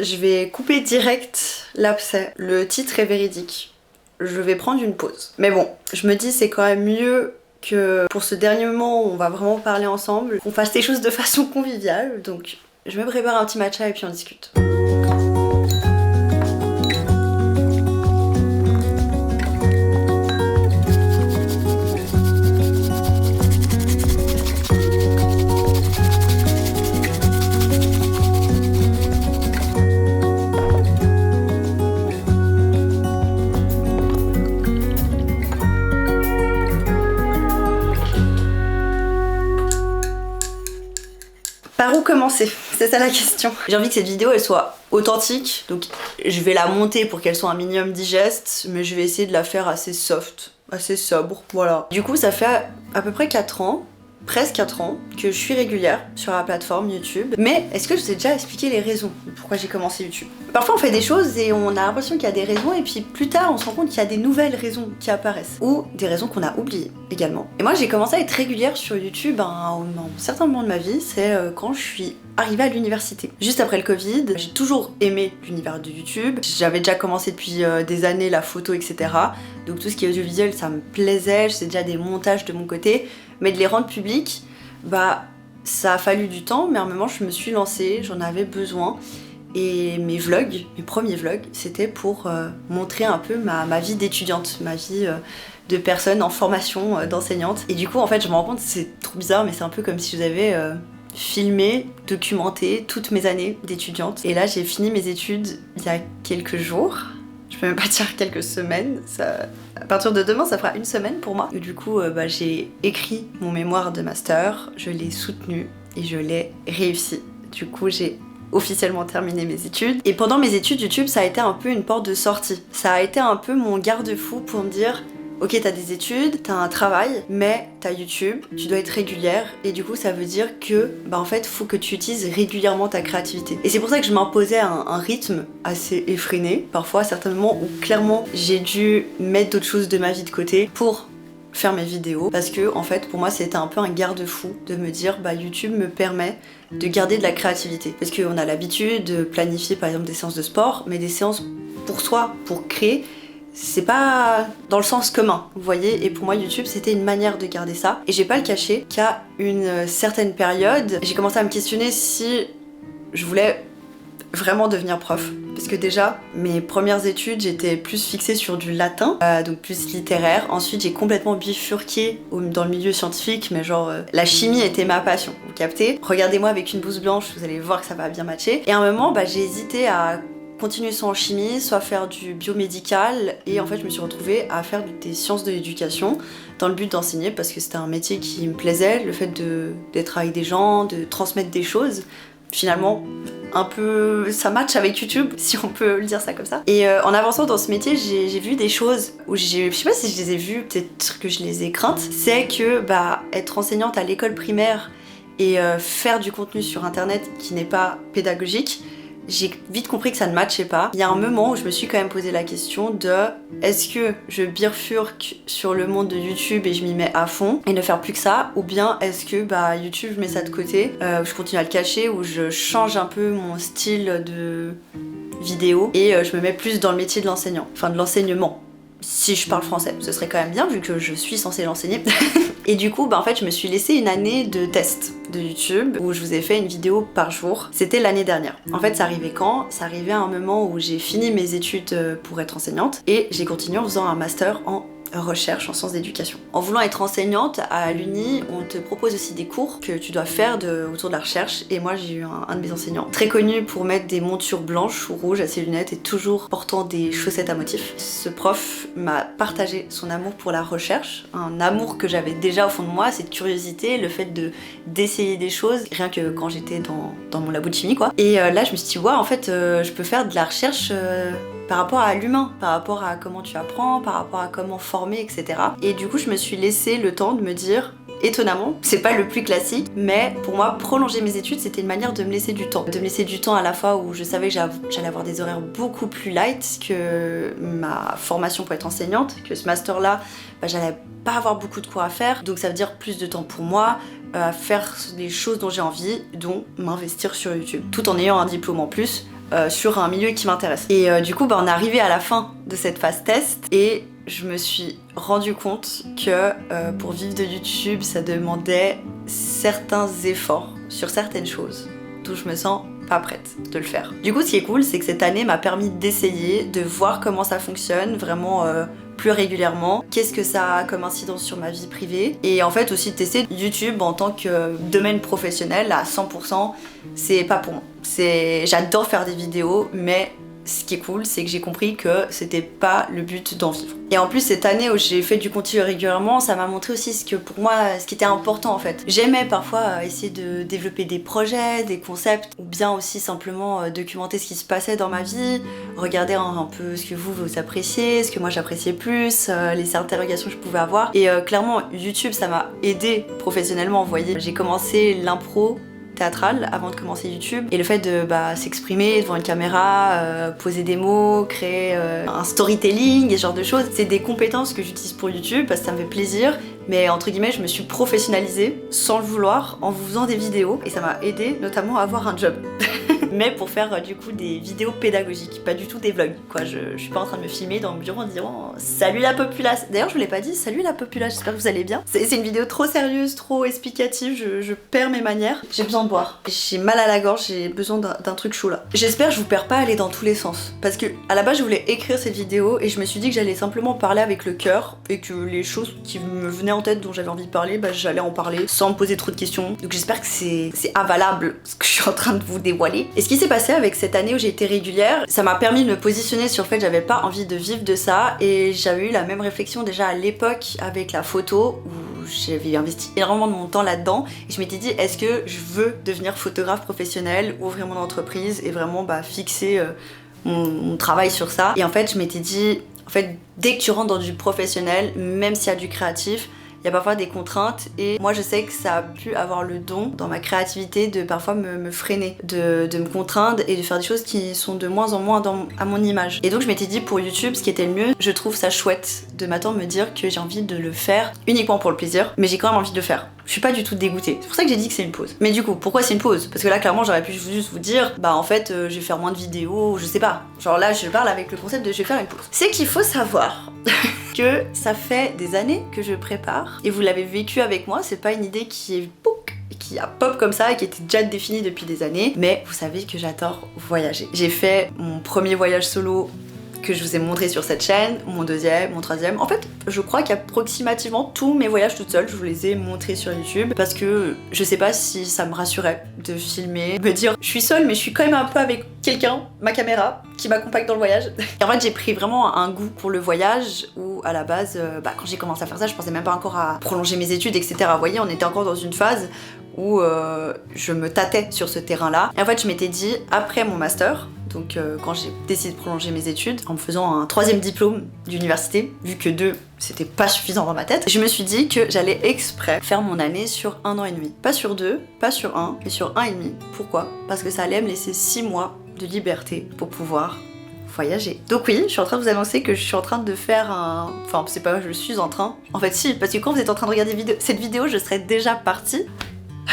je vais couper direct l'abcès. Le titre est véridique. Je vais prendre une pause. Mais bon, je me dis c'est quand même mieux que pour ce dernier moment où on va vraiment parler ensemble, qu'on fasse les choses de façon conviviale. Donc je me prépare un petit matcha et puis on discute. Par où commencer? C'est ça la question. J'ai envie que cette vidéo elle soit authentique, donc je vais la monter pour qu'elle soit un minimum digeste, mais je vais essayer de la faire assez soft, assez sobre, voilà. Du coup ça fait à peu près 4 ans, presque 4 ans, que je suis régulière sur la plateforme YouTube. Mais est-ce que je vous ai déjà expliqué les raisons de pourquoi j'ai commencé YouTube? Parfois on fait des choses et on a l'impression qu'il y a des raisons et puis plus tard on se rend compte qu'il y a des nouvelles raisons qui apparaissent. Ou des raisons qu'on a oubliées également. Et moi j'ai commencé à être régulière sur YouTube à un certain moment de ma vie, c'est quand je suis arrivée à l'université. Juste après le Covid, j'ai toujours aimé l'univers de YouTube. J'avais déjà commencé depuis des années la photo, etc. Donc tout ce qui est audiovisuel ça me plaisait, je faisais déjà des montages de mon côté. Mais de les rendre publics, bah ça a fallu du temps, mais à un moment je me suis lancée, j'en avais besoin. Et mes vlogs, mes premiers vlogs, c'était pour montrer un peu ma vie d'étudiante, ma vie de personne en formation d'enseignante. Et du coup en fait je me rends compte, c'est trop bizarre, mais c'est un peu comme si j'avais filmé, documenté toutes mes années d'étudiante. Et là j'ai fini mes études il y a quelques jours. Je peux même pas dire quelques semaines, à partir de demain ça fera 1 semaine pour moi. Et du coup j'ai écrit mon mémoire de master, je l'ai soutenu et je l'ai réussi. Du coup j'ai officiellement terminé mes études. Et pendant mes études, YouTube ça a été un peu une porte de sortie. Ça a été un peu mon garde-fou pour me dire ok, t'as des études, t'as un travail, mais t'as YouTube, tu dois être régulière et du coup ça veut dire que en fait faut que tu utilises régulièrement ta créativité. Et c'est pour ça que je m'imposais un rythme assez effréné, parfois à certains moments où clairement j'ai dû mettre d'autres choses de ma vie de côté pour faire mes vidéos, parce que en fait pour moi c'était un peu un garde-fou de me dire YouTube me permet de garder de la créativité, parce qu'on a l'habitude de planifier par exemple des séances de sport, mais des séances pour soi, pour créer, c'est pas dans le sens commun, vous voyez, et pour moi YouTube c'était une manière de garder ça. Et j'ai pas le caché qu'à une certaine période, j'ai commencé à me questionner si je voulais vraiment devenir prof. Parce que déjà, mes premières études, j'étais plus fixée sur du latin, donc plus littéraire. Ensuite, j'ai complètement bifurqué dans le milieu scientifique, mais genre, la chimie était ma passion, vous captez? Regardez-moi avec une blouse blanche, vous allez voir que ça va bien matcher. Et à un moment, j'ai hésité à continuer soit en chimie, soit faire du biomédical, et en fait je me suis retrouvée à faire des sciences de l'éducation dans le but d'enseigner, parce que c'était un métier qui me plaisait, le fait d'être avec des gens, de transmettre des choses. Finalement, un peu ça match avec YouTube, si on peut le dire ça comme ça. Et en avançant dans ce métier, j'ai vu des choses où je sais pas si je les ai vues, peut-être que je les ai craintes. C'est que être enseignante à l'école primaire et faire du contenu sur internet qui n'est pas pédagogique, j'ai vite compris que ça ne matchait pas. Il y a un moment où je me suis quand même posé la question de est-ce que je bifurque sur le monde de YouTube et je m'y mets à fond et ne faire plus que ça, ou bien est-ce que YouTube je mets ça de côté, je continue à le cacher, ou je change un peu mon style de vidéo et je me mets plus dans le métier de l'enseignant, enfin de l'enseignement. Si je parle français, ce serait quand même bien vu que je suis censée l'enseigner. Et du coup, en fait, je me suis laissé une année de test de YouTube où je vous ai fait une vidéo par jour. C'était l'année dernière. En fait, ça arrivait quand? Ça arrivait à un moment où j'ai fini mes études pour être enseignante et j'ai continué en faisant un master en recherche en sciences d'éducation. En voulant être enseignante à l'Uni, on te propose aussi des cours que tu dois faire autour de la recherche, et moi j'ai eu un de mes enseignants très connu pour mettre des montures blanches ou rouges à ses lunettes et toujours portant des chaussettes à motifs. Ce prof m'a partagé son amour pour la recherche, un amour que j'avais déjà au fond de moi, cette curiosité, le fait d'essayer des choses, rien que quand j'étais dans mon labo de chimie quoi. Et là je me suis dit ouais, en fait je peux faire de la recherche par rapport à l'humain, par rapport à comment tu apprends, par rapport à comment former, etc. Et du coup, je me suis laissé le temps de me dire, étonnamment, c'est pas le plus classique, mais pour moi, prolonger mes études, c'était une manière de me laisser du temps. De me laisser du temps à la fois où je savais que j'allais avoir des horaires beaucoup plus light que ma formation pour être enseignante, que ce master-là, j'allais pas avoir beaucoup de cours à faire, donc ça veut dire plus de temps pour moi, à faire les choses dont j'ai envie, dont m'investir sur YouTube, tout en ayant un diplôme en plus, sur un milieu qui m'intéresse. Et du coup, on est arrivé à la fin de cette phase test et je me suis rendu compte que pour vivre de YouTube, ça demandait certains efforts sur certaines choses d'où je me sens pas prête de le faire. Du coup, ce qui est cool, c'est que cette année m'a permis d'essayer, de voir comment ça fonctionne vraiment plus régulièrement, qu'est-ce que ça a comme incidence sur ma vie privée, et en fait aussi de tester YouTube en tant que domaine professionnel à 100%, c'est pas pour moi. J'adore faire des vidéos, mais ce qui est cool, c'est que j'ai compris que c'était pas le but d'en vivre. Et en plus, cette année où j'ai fait du contenu régulièrement, ça m'a montré aussi ce que pour moi, ce qui était important en fait. J'aimais parfois essayer de développer des projets, des concepts, ou bien aussi simplement documenter ce qui se passait dans ma vie, regarder un peu ce que vous appréciez, ce que moi j'appréciais plus, les interrogations que je pouvais avoir. Et clairement, YouTube, ça m'a aidé professionnellement, vous voyez. J'ai commencé l'impro théâtrale avant de commencer YouTube, et le fait de s'exprimer devant une caméra, poser des mots, créer un storytelling et ce genre de choses, c'est des compétences que j'utilise pour YouTube parce que ça me fait plaisir, mais entre guillemets je me suis professionnalisée sans le vouloir en vous faisant des vidéos et ça m'a aidé notamment à avoir un job. Mais pour faire du coup des vidéos pédagogiques, pas du tout des vlogs quoi. Je suis pas en train de me filmer dans le bureau en disant salut la populace. D'ailleurs je vous l'ai pas dit, salut la populace, j'espère que vous allez bien. C'est une vidéo trop sérieuse, trop explicative, je perds mes manières. J'ai besoin de boire, j'ai mal à la gorge, j'ai besoin d'un truc chaud là. J'espère que je vous perds pas aller dans tous les sens, parce que à la base je voulais écrire cette vidéo et je me suis dit que j'allais simplement parler avec le cœur et que les choses qui me venaient en tête dont j'avais envie de parler, j'allais en parler sans me poser trop de questions. Donc j'espère que c'est avalable ce que je suis en train de vous dévoiler. Et ce qui s'est passé avec cette année où j'ai été régulière, ça m'a permis de me positionner sur le fait que j'avais pas envie de vivre de ça, et j'avais eu la même réflexion déjà à l'époque avec la photo où j'avais investi énormément de mon temps là-dedans et je m'étais dit est-ce que je veux devenir photographe professionnel, ouvrir mon entreprise et vraiment fixer mon travail sur ça. Et en fait je m'étais dit en fait dès que tu rentres dans du professionnel, même s'il y a du créatif, il y a parfois des contraintes et moi je sais que ça a pu avoir le don dans ma créativité de parfois me freiner, de me contraindre et de faire des choses qui sont de moins en moins à mon image. Et donc je m'étais dit pour YouTube ce qui était le mieux, je trouve ça chouette de m'attendre me dire que j'ai envie de le faire uniquement pour le plaisir, mais j'ai quand même envie de le faire. Je suis pas du tout dégoûtée. C'est pour ça que j'ai dit que c'est une pause. Mais du coup, pourquoi c'est une pause? Parce que là, clairement, j'aurais pu juste vous dire, en fait, je vais faire moins de vidéos, je sais pas. Genre là, je parle avec le concept de je vais faire une pause. C'est qu'il faut savoir que ça fait des années que je prépare, et vous l'avez vécu avec moi, c'est pas une idée qui est qui a pop comme ça et qui était déjà définie depuis des années, mais vous savez que j'adore voyager. J'ai fait mon premier voyage solo que je vous ai montré sur cette chaîne, mon deuxième, mon troisième. En fait, je crois qu'approximativement tous mes voyages toute seule, je vous les ai montrés sur YouTube parce que je sais pas si ça me rassurait de filmer, me dire je suis seule mais je suis quand même un peu avec quelqu'un, ma caméra, qui m'accompagne dans le voyage. Et en fait, j'ai pris vraiment un goût pour le voyage où à la base, quand j'ai commencé à faire ça, je pensais même pas encore à prolonger mes études, etc. Vous voyez, on était encore dans une phase où je me tâtais sur ce terrain-là. Et en fait, je m'étais dit, après mon master, donc quand j'ai décidé de prolonger mes études, en me faisant un troisième diplôme d'université, vu que 2, c'était pas suffisant dans ma tête, je me suis dit que j'allais exprès faire mon année sur 1 an et demi. Pas sur 2, pas sur 1, mais sur 1 et demi. Pourquoi? Parce que ça allait me laisser 6 mois de liberté pour pouvoir voyager. Donc oui, je suis en train de vous annoncer que je suis en train de faire un... Enfin, c'est pas je suis en train... En fait si, parce que quand vous êtes en train de regarder cette vidéo, je serais déjà partie.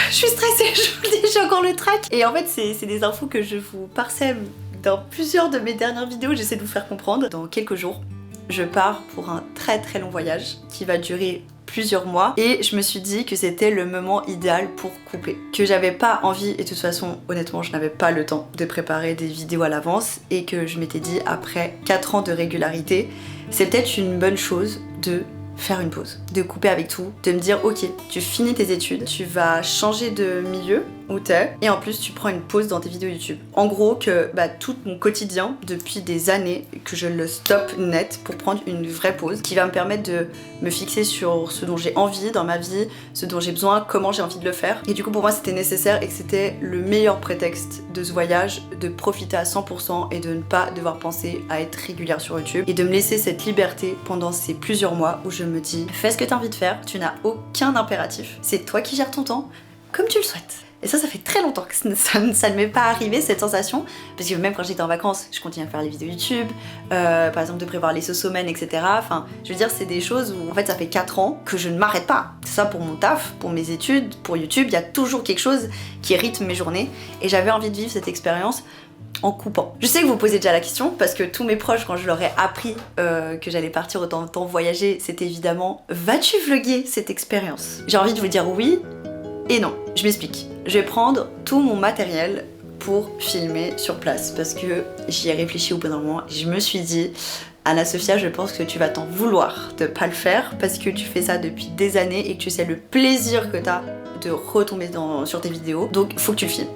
Je suis stressée, je vous le dis, j'ai encore le trac. Et en fait, c'est des infos que je vous parsème dans plusieurs de mes dernières vidéos, j'essaie de vous faire comprendre. Dans quelques jours, je pars pour un très très long voyage qui va durer plusieurs mois et je me suis dit que c'était le moment idéal pour couper. Que j'avais pas envie, et de toute façon, honnêtement, je n'avais pas le temps de préparer des vidéos à l'avance et que je m'étais dit, après 4 ans de régularité, c'est peut-être une bonne chose de faire une pause, de couper avec tout, de me dire ok, tu finis tes études, tu vas changer de milieu où t'es et en plus tu prends une pause dans tes vidéos YouTube. En gros que tout mon quotidien depuis des années, que je le stoppe net pour prendre une vraie pause qui va me permettre de me fixer sur ce dont j'ai envie dans ma vie, ce dont j'ai besoin, comment j'ai envie de le faire. Et du coup pour moi c'était nécessaire et que c'était le meilleur prétexte de ce voyage, de profiter à 100% et de ne pas devoir penser à être régulière sur YouTube et de me laisser cette liberté pendant ces plusieurs mois où je me dis fais ce que t'as envie de faire, tu n'as aucun impératif, c'est toi qui gères ton temps comme tu le souhaites. Et ça fait très longtemps que ça ne m'est pas arrivé cette sensation, parce que même quand j'étais en vacances, je continue à faire les vidéos YouTube, par exemple de prévoir les sauces-semaines, etc. Enfin, je veux dire, c'est des choses où en fait ça fait 4 ans que je ne m'arrête pas. C'est ça pour mon taf, pour mes études, pour YouTube, il y a toujours quelque chose qui rythme mes journées, et j'avais envie de vivre cette expérience en coupant. Je sais que vous posez déjà la question parce que tous mes proches, quand je leur ai appris que j'allais partir autant de temps voyager, c'était évidemment vas-tu vlogger cette expérience? J'ai envie de vous dire oui et non. Je m'explique. Je vais prendre tout mon matériel pour filmer sur place parce que j'y ai réfléchi au bout d'un moment. Je me suis dit, Anna-Sophia, je pense que tu vas t'en vouloir de pas le faire parce que tu fais ça depuis des années et que tu sais le plaisir que t'as de retomber sur tes vidéos, donc faut que tu le filmes.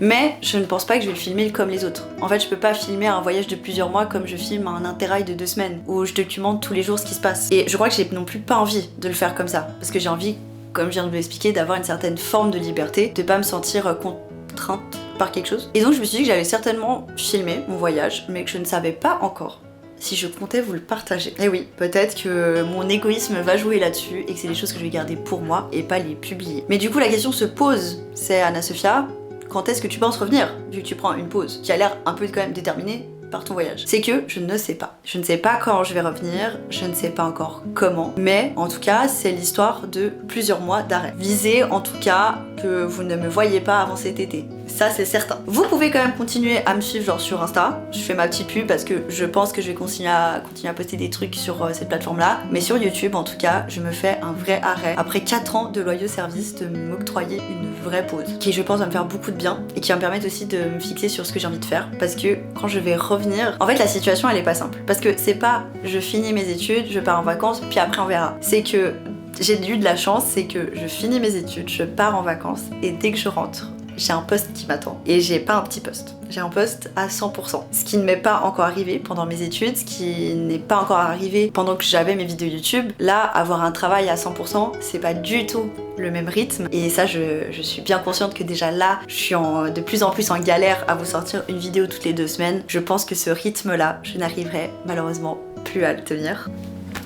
Mais je ne pense pas que je vais le filmer comme les autres. En fait, je peux pas filmer un voyage de plusieurs mois comme je filme un interrail de 2 semaines où je documente tous les jours ce qui se passe. Et je crois que j'ai non plus pas envie de le faire comme ça parce que j'ai envie, comme je viens de vous l'expliquer, d'avoir une certaine forme de liberté, de pas me sentir contrainte par quelque chose. Et donc je me suis dit que j'allais certainement filmer mon voyage, mais que je ne savais pas encore si je comptais vous le partager. Et oui, peut-être que mon égoïsme va jouer là-dessus et que c'est des choses que je vais garder pour moi et pas les publier. Mais du coup, la question se pose, c'est Anna-Sophia, quand est-ce que tu penses revenir, vu que tu prends une pause, qui a l'air un peu quand même déterminée par ton voyage? C'est que je ne sais pas. Je ne sais pas quand je vais revenir, je ne sais pas encore comment, mais en tout cas, c'est l'histoire de plusieurs mois d'arrêt. Visez en tout cas que vous ne me voyez pas avant cet été. Ça c'est certain. Vous pouvez quand même continuer à me suivre genre sur Insta. Je fais ma petite pub parce que je pense que je vais continuer à poster des trucs sur cette plateforme là. Mais sur YouTube en tout cas, je me fais un vrai arrêt. Après 4 ans de loyaux services, de m'octroyer une vraie pause. Qui je pense va me faire beaucoup de bien et qui va me permettre aussi de me fixer sur ce que j'ai envie de faire. Parce que quand je vais revenir, en fait la situation elle est pas simple. Parce que c'est pas je finis mes études, je pars en vacances, puis après on verra. C'est que j'ai eu de la chance, c'est que je finis mes études, je pars en vacances et dès que je rentre, j'ai un poste qui m'attend. Et j'ai pas un petit poste. J'ai un poste à 100%. Ce qui ne m'est pas encore arrivé pendant mes études, ce qui n'est pas encore arrivé pendant que j'avais mes vidéos YouTube. Là, avoir un travail à 100%, c'est pas du tout le même rythme. Et ça, je suis bien consciente que déjà là, je suis de plus en plus en galère à vous sortir une vidéo toutes les 2 semaines. Je pense que ce rythme-là, je n'arriverai malheureusement plus à le tenir.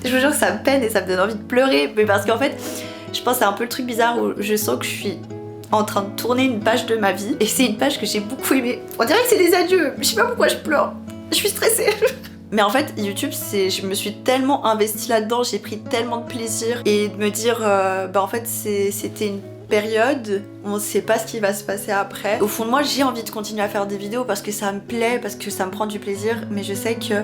Je vous jure que ça me peine et ça me donne envie de pleurer. Mais parce qu'en fait, je pense que c'est un peu le truc bizarre où je sens que je suis en train de tourner une page de ma vie et c'est une page que j'ai beaucoup aimée. On dirait que c'est des adieux, je sais pas pourquoi je pleure, je suis stressée. Mais en fait YouTube, je me suis tellement investie là-dedans, j'ai pris tellement de plaisir et de me dire en fait c'était une période, on sait pas ce qui va se passer après. Au fond de moi j'ai envie de continuer à faire des vidéos parce que ça me plaît, parce que ça me prend du plaisir, mais je sais que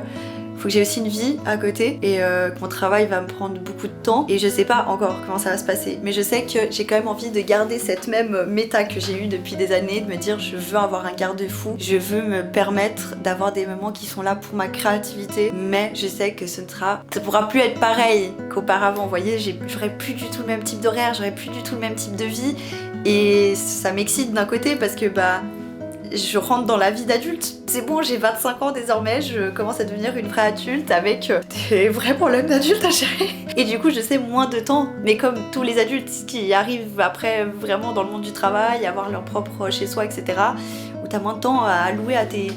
faut que j'ai aussi une vie à côté et que mon travail va me prendre beaucoup de temps et je sais pas encore comment ça va se passer, mais je sais que j'ai quand même envie de garder cette même méta que j'ai eue depuis des années, de me dire je veux avoir un garde-fou, je veux me permettre d'avoir des moments qui sont là pour ma créativité, mais je sais que ça pourra plus être pareil qu'auparavant. Vous voyez, j'aurai plus du tout le même type d'horaire, j'aurai plus du tout le même type de vie et ça m'excite d'un côté parce que je rentre dans la vie d'adulte. C'est bon, j'ai 25 ans désormais, je commence à devenir une vraie adulte avec des vrais problèmes d'adulte à gérer. Et du coup, je sais moins de temps. Mais comme tous les adultes qui arrivent après vraiment dans le monde du travail, avoir leur propre chez-soi, etc., où t'as moins de temps à allouer à tes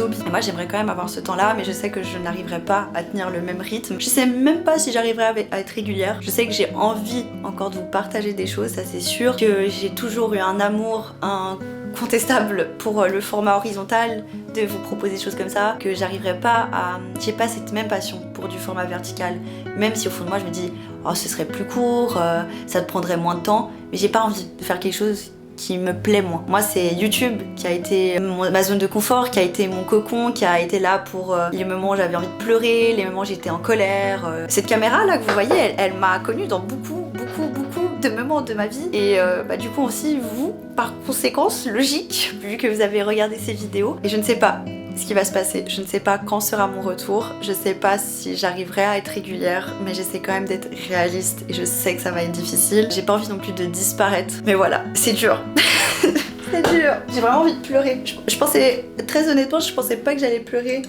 hobbies. Et moi, j'aimerais quand même avoir ce temps-là, mais je sais que je n'arriverai pas à tenir le même rythme. Je sais même pas si j'arriverai à être régulière. Je sais que j'ai envie encore de vous partager des choses, ça c'est sûr. Que j'ai toujours eu un amour, incontestable pour le format horizontal, de vous proposer des choses comme ça, que j'arriverai pas à... J'ai pas cette même passion pour du format vertical, même si au fond de moi je me dis oh ce serait plus court, ça te prendrait moins de temps, mais j'ai pas envie de faire quelque chose qui me plaît moins. Moi c'est YouTube qui a été ma zone de confort, qui a été mon cocon, qui a été là pour les moments où j'avais envie de pleurer, les moments où j'étais en colère. Cette caméra là que vous voyez, elle m'a connue dans beaucoup de moments de ma vie et du coup aussi vous, par conséquence logique, vu que vous avez regardé ces vidéos. Et je ne sais pas ce qui va se passer, je ne sais pas quand sera mon retour, je sais pas si j'arriverai à être régulière, mais j'essaie quand même d'être réaliste et je sais que ça va être difficile. J'ai pas envie non plus de disparaître, mais voilà, c'est dur. C'est dur, j'ai vraiment envie de pleurer. Je pensais, très honnêtement, je pensais pas que j'allais pleurer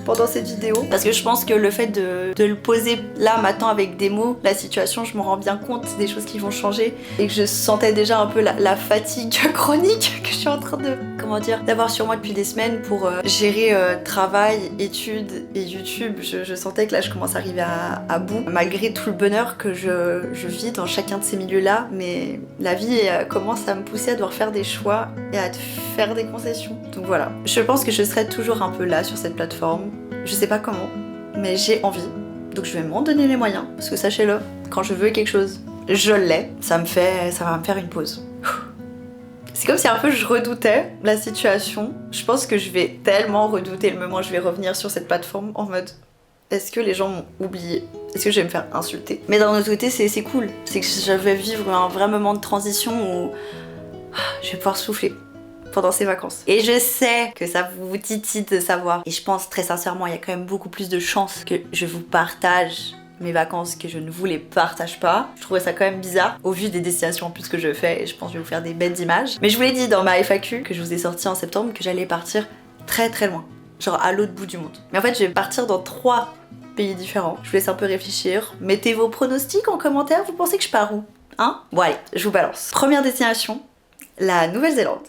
pendant cette vidéo parce que je pense que le fait de le poser là maintenant avec des mots, la situation, je me rends bien compte des choses qui vont changer et que je sentais déjà un peu la fatigue chronique que je suis en train de, d'avoir sur moi depuis des semaines pour gérer travail, études et YouTube. Je sentais que là je commence à arriver à bout malgré tout le bonheur que je vis dans chacun de ces milieux là, mais la vie commence à me pousser à devoir faire des choix et à faire des concessions. Donc voilà, je pense que je serai toujours un peu là sur cette plateforme. Je sais pas comment, mais j'ai envie. Donc je vais m'en donner les moyens, parce que sachez-le, quand je veux quelque chose, je l'ai. Ça va me faire une pause. C'est comme si un peu je redoutais la situation. Je pense que je vais tellement redouter le moment où je vais revenir sur cette plateforme en mode est-ce que les gens m'ont oublié? Est-ce que je vais me faire insulter? Mais d'un autre côté, c'est cool. C'est que je vais vivre un vrai moment de transition où je vais pouvoir souffler pendant ces vacances. Et je sais que ça vous titille de savoir. Et je pense très sincèrement, il y a quand même beaucoup plus de chances que je vous partage mes vacances que je ne vous les partage pas. Je trouvais ça quand même bizarre au vu des destinations en plus que je fais et je pense que je vais vous faire des bêtes d'images. Mais je vous l'ai dit dans ma FAQ que je vous ai sorti en septembre que j'allais partir très très loin. Genre à l'autre bout du monde. Mais en fait, je vais partir dans 3 pays différents. Je vous laisse un peu réfléchir. Mettez vos pronostics en commentaire. Vous pensez que je pars où? Hein? Bon allez, je vous balance. Première destination, la Nouvelle-Zélande.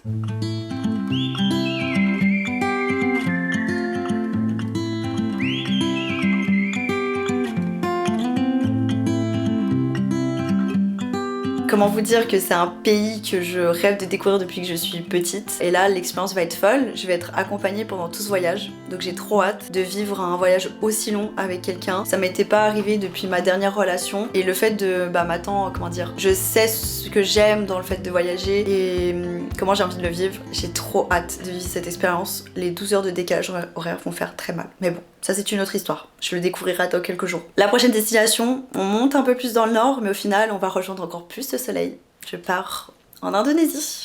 Comment vous dire que c'est un pays que je rêve de découvrir depuis que je suis petite. Et là, l'expérience va être folle. Je vais être accompagnée pendant tout ce voyage. Donc j'ai trop hâte de vivre un voyage aussi long avec quelqu'un. Ça m'était pas arrivé depuis ma dernière relation. Et le fait de, maintenant, comment dire, je sais ce que j'aime dans le fait de voyager et comment j'ai envie de le vivre. J'ai trop hâte de vivre cette expérience. Les 12 heures de décalage horaire vont faire très mal. Mais bon, ça c'est une autre histoire. Je le découvrirai dans quelques jours. La prochaine destination, on monte un peu plus dans le nord, mais au final, on va rejoindre encore plus de soleil. Je pars en Indonésie.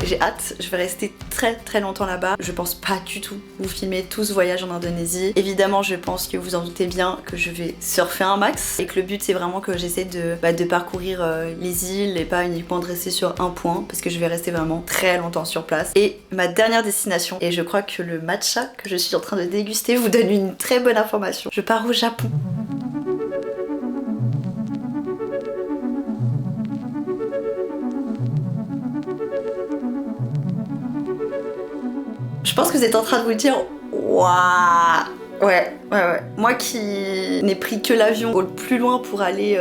J'ai hâte, je vais rester très très longtemps là-bas. Je pense pas du tout vous filmer tout ce voyage en Indonésie. Évidemment, je pense que vous en doutez bien que je vais surfer un max et que le but c'est vraiment que j'essaie de parcourir les îles et pas uniquement de rester sur un point parce que je vais rester vraiment très longtemps sur place. Et ma dernière destination, et je crois que le matcha que je suis en train de déguster vous donne une très bonne information. Je pars au Japon. Je pense que vous êtes en train de vous dire waouh. Ouais. Moi qui n'ai pris que l'avion au plus loin pour aller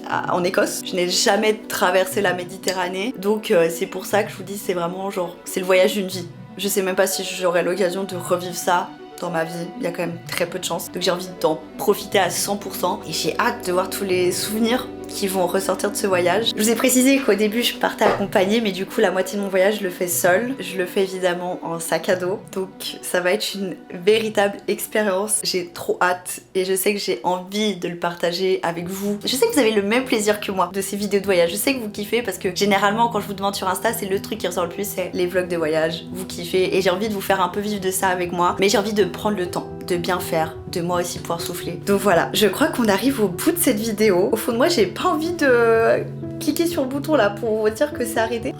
en Écosse, je n'ai jamais traversé la Méditerranée. Donc c'est pour ça que je vous dis c'est vraiment genre c'est le voyage d'une vie. Je sais même pas si j'aurai l'occasion de revivre ça dans ma vie, il y a quand même très peu de chance. Donc j'ai envie d'en profiter à 100% et j'ai hâte de voir tous les souvenirs qui vont ressortir de ce voyage. Je vous ai précisé qu'au début je partais accompagnée, mais du coup la moitié de mon voyage je le fais seule. Je le fais évidemment en sac à dos, donc ça va être une véritable expérience. J'ai trop hâte et je sais que j'ai envie de le partager avec vous. Je sais que vous avez le même plaisir que moi de ces vidéos de voyage. Je sais que vous kiffez parce que généralement quand je vous demande sur Insta, c'est le truc qui ressort le plus, c'est les vlogs de voyage. Vous kiffez et j'ai envie de vous faire un peu vivre de ça avec moi, mais j'ai envie de prendre le temps de bien faire, de moi aussi pouvoir souffler. Donc voilà, je crois qu'on arrive au bout de cette vidéo. Au fond de moi, j'ai pas envie de cliquer sur le bouton là pour vous dire que c'est arrêté.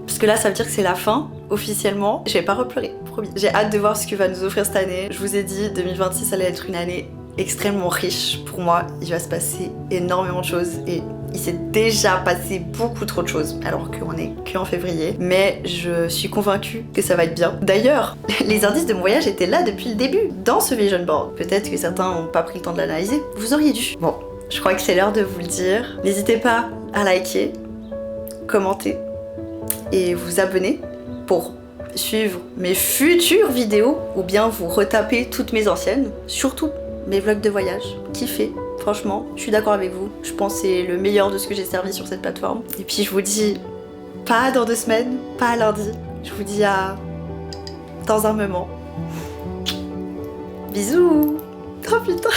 Parce que là, ça veut dire que c'est la fin, officiellement. Je vais pas repleurer, promis. J'ai hâte de voir ce que va nous offrir cette année. Je vous ai dit, 2026 allait être une année extrêmement riche pour moi. Il va se passer énormément de choses et il s'est déjà passé beaucoup trop de choses alors qu'on est qu'en février. Mais je suis convaincue que ça va être bien. D'ailleurs, les indices de mon voyage étaient là depuis le début, dans ce vision board. Peut-être que certains n'ont pas pris le temps de l'analyser. Vous auriez dû. Bon, je crois que c'est l'heure de vous le dire. N'hésitez pas à liker, commenter et vous abonner pour suivre mes futures vidéos ou bien vous retaper toutes mes anciennes, surtout mes vlogs de voyage. Kiffez. Franchement, je suis d'accord avec vous. Je pense que c'est le meilleur de ce que j'ai servi sur cette plateforme. Et puis je vous dis, pas dans 2 semaines, pas à lundi. Je vous dis à dans un moment. Bisous. Oh putain.